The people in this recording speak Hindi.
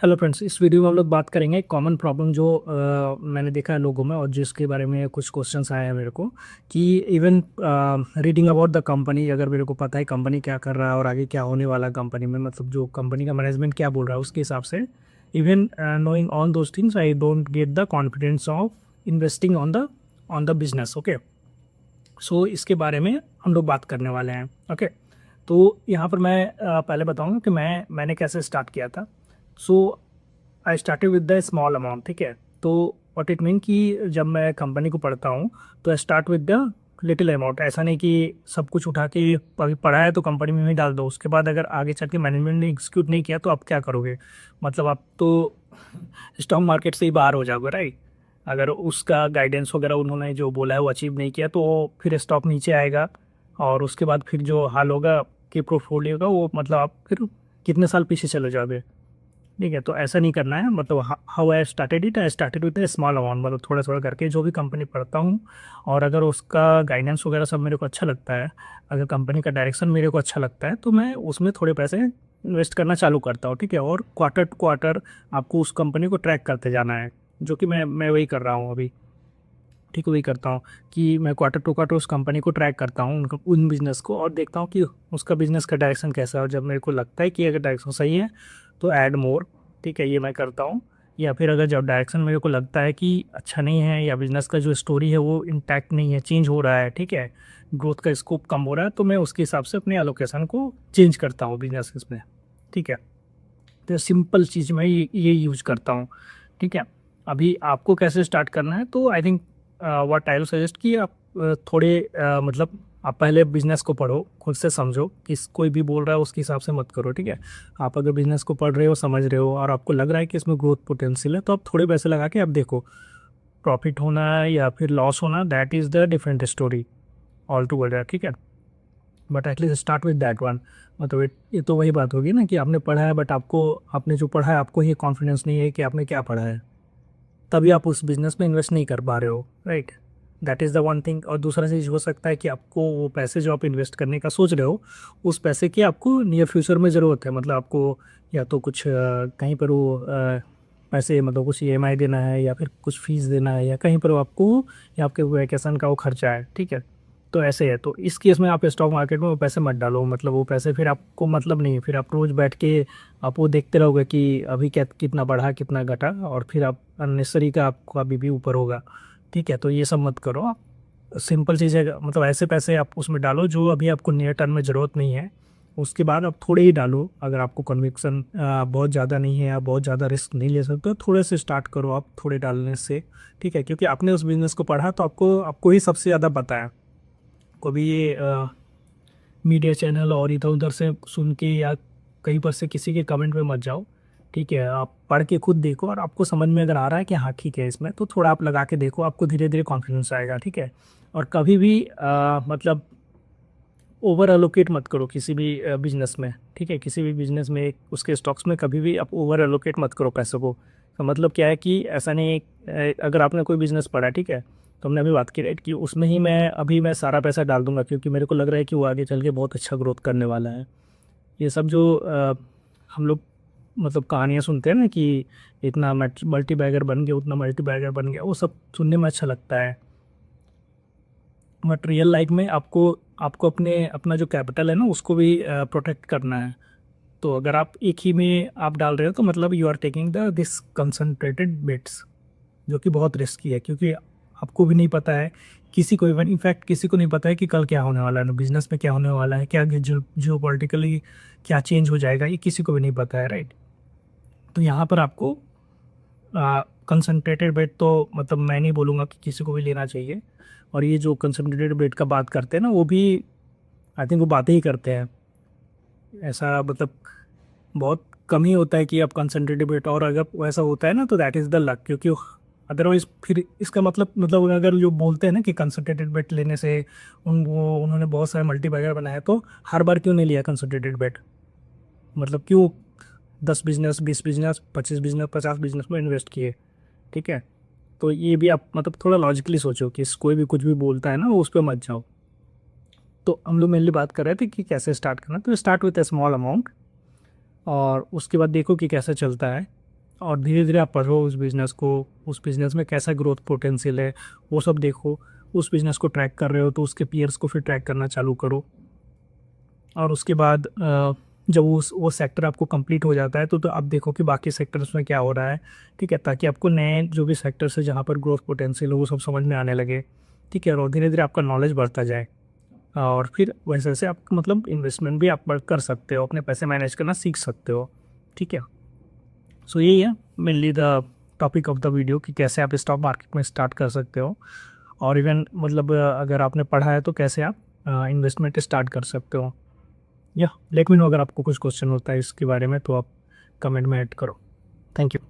हेलो फ्रेंड्स, इस वीडियो में हम लोग बात करेंगे एक कॉमन प्रॉब्लम जो मैंने देखा है लोगों में और जिसके बारे में कुछ क्वेश्चंस आए हैं मेरे को कि even reading about the company, अगर मेरे को पता है कंपनी क्या कर रहा है और आगे क्या होने वाला है कंपनी में, मतलब जो कंपनी का मैनेजमेंट क्या बोल रहा है उसके हिसाब से even knowing all those things I don't get the confidence of investing on the business. Okay, so इसके बारे में हम लोग बात करने वाले हैं। ओके, तो यहाँ पर मैं पहले बताऊँगा कि मैंने कैसे स्टार्ट किया था। So I started with the small amount. ठीक है, तो व्हाट इट मीन कि जब मैं कंपनी को पढ़ता हूँ तो I start with the little amount. ऐसा नहीं कि सब कुछ उठा के अभी पढ़ा है तो कंपनी में ही डाल दो, उसके बाद अगर आगे चल के मैनेजमेंट ने एग्जीक्यूट नहीं किया तो आप क्या करोगे? मतलब आप तो स्टॉक मार्केट से ही बाहर हो जाओगे, राइट? अगर उसका गाइडेंस वगैरह उन्होंने जो बोला है वो अचीव नहीं किया तो फिर स्टॉक नीचे आएगा और उसके बाद फिर जो हाल होगा कि पोर्टफोलियो का, वो मतलब आप फिर कितने साल पीछे चले जाओगे। ठीक है, तो ऐसा नहीं करना है। मतलब how I started with A small amount, मतलब थोड़ा थोड़ा करके जो भी कंपनी पढ़ता हूँ और अगर उसका गाइडेंस वगैरह सब मेरे को अच्छा लगता है, अगर कंपनी का डायरेक्शन मेरे को अच्छा लगता है तो मैं उसमें थोड़े पैसे इन्वेस्ट करना चालू करता हूँ। ठीक है, और क्वार्टर टू क्वार्टर आपको उस कंपनी को ट्रैक करते जाना है, जो कि मैं वही कर रहा हूँ अभी। ठीक, वही करता हूँ कि मैं क्वार्टर टू क्वार्टर उस कंपनी को ट्रैक करता हूँ, उन बिजनेस को, और देखता हूँ कि उसका बिजनेस का डायरेक्शन कैसा है, और जब मेरे को लगता है कि अगर डायरेक्शन सही है तो ऐड मोर। ठीक है, ये मैं करता हूँ। या फिर अगर जब डायरेक्शन मेरे को लगता है कि अच्छा नहीं है या बिजनेस का जो स्टोरी है वो इंटैक्ट नहीं है, चेंज हो रहा है, ठीक है, ग्रोथ का स्कोप कम हो रहा है, तो मैं उसके हिसाब से अपने एलोकेशन को चेंज करता हूँ बिजनेस में। ठीक है, तो सिंपल चीज़ मैं ये यूज करता हूँ। ठीक है, अभी आपको कैसे स्टार्ट करना है, तो I think what I will suggest कि आप थोड़े मतलब आप पहले बिजनेस को पढ़ो, खुद से समझो कि कोई भी बोल रहा है उसके हिसाब से मत करो। ठीक है, आप अगर बिजनेस को पढ़ रहे हो, समझ रहे हो और आपको लग रहा है कि इसमें ग्रोथ पोटेंशियल है, तो आप थोड़े पैसे लगा के आप देखो। प्रॉफिट होना है या फिर लॉस होना, that is the different story all together. ठीक है, but at least start with that one. मतलब ये तो वही बात होगी ना कि आपने पढ़ा है बट आपको, आपने जो पढ़ा है आपको ये कॉन्फिडेंस नहीं है कि आपने क्या पढ़ा है, तभी आप उस बिजनेस में इन्वेस्ट नहीं कर पा रहे हो, right? That is the one thing. और दूसरा चीज़ हो सकता है कि आपको वो पैसे जो आप इन्वेस्ट करने का सोच रहे हो, उस पैसे की आपको नियर फ्यूचर में ज़रूरत है। मतलब आपको या तो कुछ कहीं पर वो पैसे, मतलब कुछ ईएमआई देना है या फिर कुछ फीस देना है, या कहीं पर वो आपको, या आपके वैकेशन का वो खर्चा है। ठीक है, तो ऐसे है, तो इस केस में आप स्टॉक मार्केट में वो पैसे मत डालो। मतलब वो पैसे फिर आपको मतलब नहीं है, फिर आप रोज़ बैठ के आप वो देखते रहोगे कि अभी क्या कितना बढ़ा कितना घटा, और फिर आप अननेसरी का आपका बीपी ऊपर होगा। ठीक है, तो ये सब मत करो आप। सिंपल चीज़ है, मतलब ऐसे पैसे आप उसमें डालो जो अभी आपको नियर टर्म में ज़रूरत नहीं है। उसके बाद आप थोड़े ही डालो, अगर आपको कन्विक्शन बहुत ज़्यादा नहीं है, आप बहुत ज़्यादा रिस्क नहीं ले सकते, तो थोड़े से स्टार्ट करो आप, थोड़े डालने से। ठीक है, क्योंकि आपने उस बिज़नेस को पढ़ा तो आपको आपको ही सबसे ज़्यादा पता है। कभी ये मीडिया चैनल और इधर उधर से सुन के या कहीं पर से किसी के कमेंट में मत जाओ। ठीक है, आप पढ़ के खुद देखो और आपको समझ में अगर आ रहा है कि हाँ ठीक है इसमें, तो थोड़ा आप लगा के देखो, आपको धीरे धीरे कॉन्फिडेंस आएगा। ठीक है, और कभी भी मतलब ओवर एलोकेट मत करो किसी भी बिजनेस में। ठीक है, किसी भी बिजनेस में उसके स्टॉक्स में कभी भी आप ओवर एलोकेट मत करो पैसों को। तो मतलब क्या है कि ऐसा नहीं है, अगर आपने कोई बिजनेस पढ़ा, ठीक है, तो हमने अभी बात की राइट कि उसमें ही मैं सारा पैसा डाल दूंगा क्योंकि मेरे को लग रहा है कि वो आगे चल के बहुत अच्छा ग्रोथ करने वाला है। ये सब जो हम लोग मतलब कहानियाँ सुनते हैं ना कि इतना मल्टी बैगर बन गया, उतना मल्टी बैगर बन गया, वो सब सुनने में अच्छा लगता है। बट रियल लाइफ में आपको आपको अपना जो कैपिटल है ना उसको भी प्रोटेक्ट करना है। तो अगर आप एक ही में आप डाल रहे हो तो मतलब you are taking the this concentrated bets, जो कि बहुत रिस्की है, क्योंकि आपको भी नहीं पता है, किसी को इवन इनफैक्ट किसी को नहीं पता है कि कल क्या होने वाला है, बिजनेस में क्या होने वाला है, क्या जो पॉलिटिकली क्या चेंज हो जाएगा, ये किसी को भी नहीं पता है, राइट? तो यहाँ पर आपको कंसंट्रेटेड बेट तो मतलब मैं नहीं बोलूँगा कि किसी को भी लेना चाहिए। और ये जो कंसंट्रेटेड बेट का बात करते हैं ना, वो भी आई थिंक वो बातें ही करते हैं। ऐसा मतलब बहुत कम ही होता है कि आप कंसंट्रेटेड बेट, और अगर वैसा होता है ना तो दैट इज़ द लक, क्योंकि अदरवाइज फिर इसका मतलब अगर जो बोलते हैं ना कि कंसंट्रेटेड बेट लेने से उन्होंने बहुत सारे मल्टीबैगर बनाए, तो हर बार क्यों नहीं लिया कंसंट्रेटेड बेट? मतलब क्यों 10 बिजनेस, 20 बिजनेस, 25 बिजनेस, 50 बिजनेस में इन्वेस्ट किए? ठीक है, तो ये भी आप मतलब थोड़ा लॉजिकली सोचो कि कोई भी कुछ भी बोलता है ना उस पर मत जाओ। तो हम लोग मेनली बात कर रहे थे कि कैसे स्टार्ट करना, तो start with A small amount और उसके बाद देखो कि कैसे चलता है। और धीरे धीरे आप पढ़ो उस बिज़नेस को, उस बिज़नेस में कैसा ग्रोथ पोटेंशियल है वो सब देखो। उस बिज़नेस को ट्रैक कर रहे हो तो उसके पीयर्स को फिर ट्रैक करना चालू करो। और उसके बाद जब वो सेक्टर आपको कंप्लीट हो जाता है तो आप देखो कि बाकी सेक्टर्स में क्या हो रहा है, ठीक है, ताकि आपको नए जो भी सेक्टर्स है जहाँ पर ग्रोथ पोटेंशियल हो वो सब समझ में आने लगे, ठीक है, और धीरे धीरे आपका नॉलेज बढ़ता जाए। और फिर वैसे वैसे आप मतलब इन्वेस्टमेंट भी आप कर सकते हो, अपने पैसे मैनेज करना सीख सकते हो, ठीक है। सो यही है mainly the topic of the video कि कैसे आप स्टॉक मार्केट में स्टार्ट कर सकते हो, और इवन मतलब अगर आपने पढ़ा है तो कैसे आप इन्वेस्टमेंट स्टार्ट कर सकते हो। या लेट मी नो अगर आपको कुछ क्वेश्चन होता है इसके बारे में तो आप कमेंट में ऐड करो। Thank you.